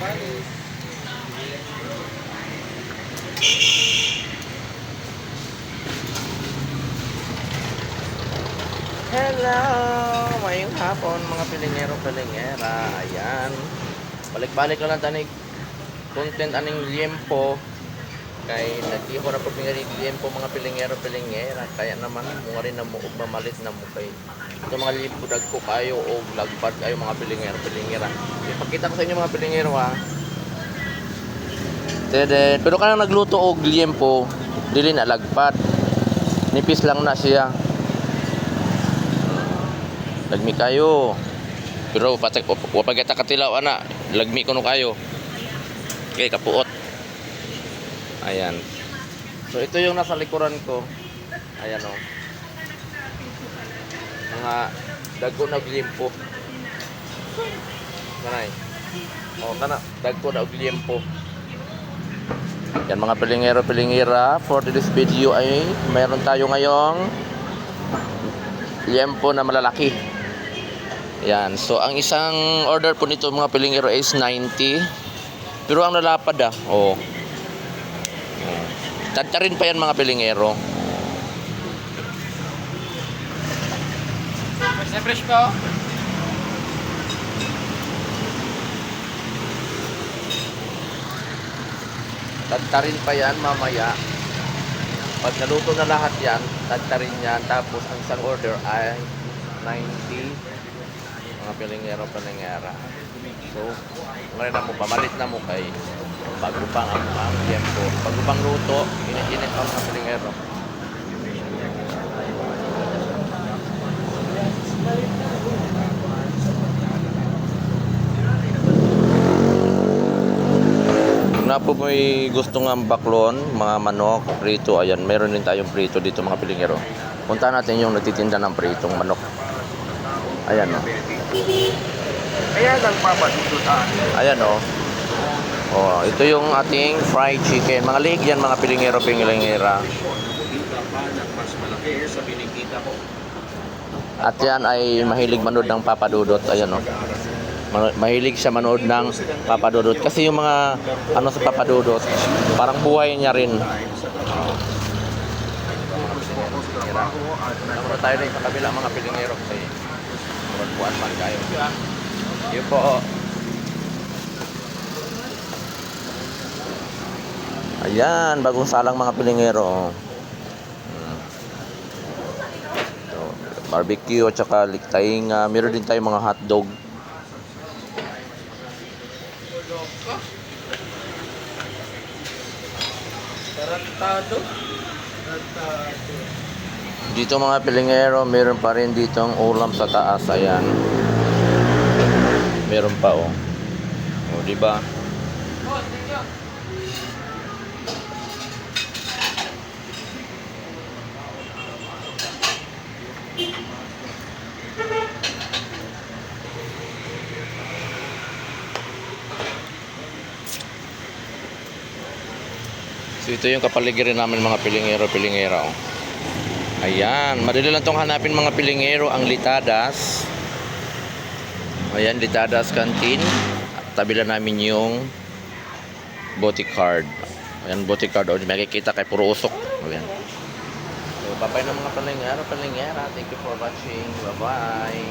Hello! Mayong hapon mga pilingero-pilingera. Ayan. Balik-balik lang tanig content aning liempo. Kay nag-iho na po liempo mga pilingero-pilingera. Kaya naman mga rin na mo mamalit na mo kay ito mga liempo dagko kayo o lagpad kayo mga pilingero-pilingera. Ipakita ko sa inyo mga pilingero ha. Pero kanang nagluto og liempo, dili na lagpad. Nipis lang na siya. Lagmi kayo. Pero wapag kita katilaw ana, lagmi kuno kayo. Okay, kapuot. Ayan. So ito yung nasa likuran ko. Ayan oh. Mga dagko na liempo. Kanay. Oh, kana dagko na liempo. Yan mga pilingero-pilingera, for this video ay mayroon tayo ngayong liempo na malalaki. Yan. So ang isang order po nito mga pilingero is 90. Pero ang lalapad oh. Tadtarin pa yan mga pilingero. Fresh pa. Tadtarin pa yan mamaya. Pag naluto na lahat yan, tadtarin yan. Tapos ang isang order ay 90 mga pilingero-pilingera. So, ngayon na mo, pamalit na mo kay bago pang ang liempo. Bago pang luto, init-init pa mga pilingero. Kung na po may gusto nga baklon, mga manok, prito, ayan, meron din tayong prito dito mga pilingero. Punta natin yung nagtitinda ng pritong manok. Ayan o. Ayan ang papadudot. Ayan o. Oh, ito yung ating fried chicken. Mga leg yan mga pilingero-pilingera. At yan ay mahilig manood ng papadudot. Ayan o. Mahilig siya manood ng papadudot. Kasi yung mga ano sa papadudot, parang buhay niya rin. Napunta tayo rin sa kabila mga pilingero kasi magbuwan man kayo. Yun po. Ayan, bagong salang mga pilingero. So, barbecue at saka liktaying. Meron din tayong mga hotdog. Tarantado. Dito mga pilingero, meron pa rin dito ang ulam sa taas. Ayan. Meron pa oh. Oh, di ba? So ito yung kapaligiran namin mga pilingero-pilingera oh. Ayan, madali lang tong hanapin mga pilingero, ang Litadas. Ayan, Litadas Canteen. Tabi lang namin yung Boticard. Ayan, Boticard. O, makikita kay puro usok. Ayan. So, bye-bye na mga pilingero-pilingera. Thank you for watching. Bye-bye.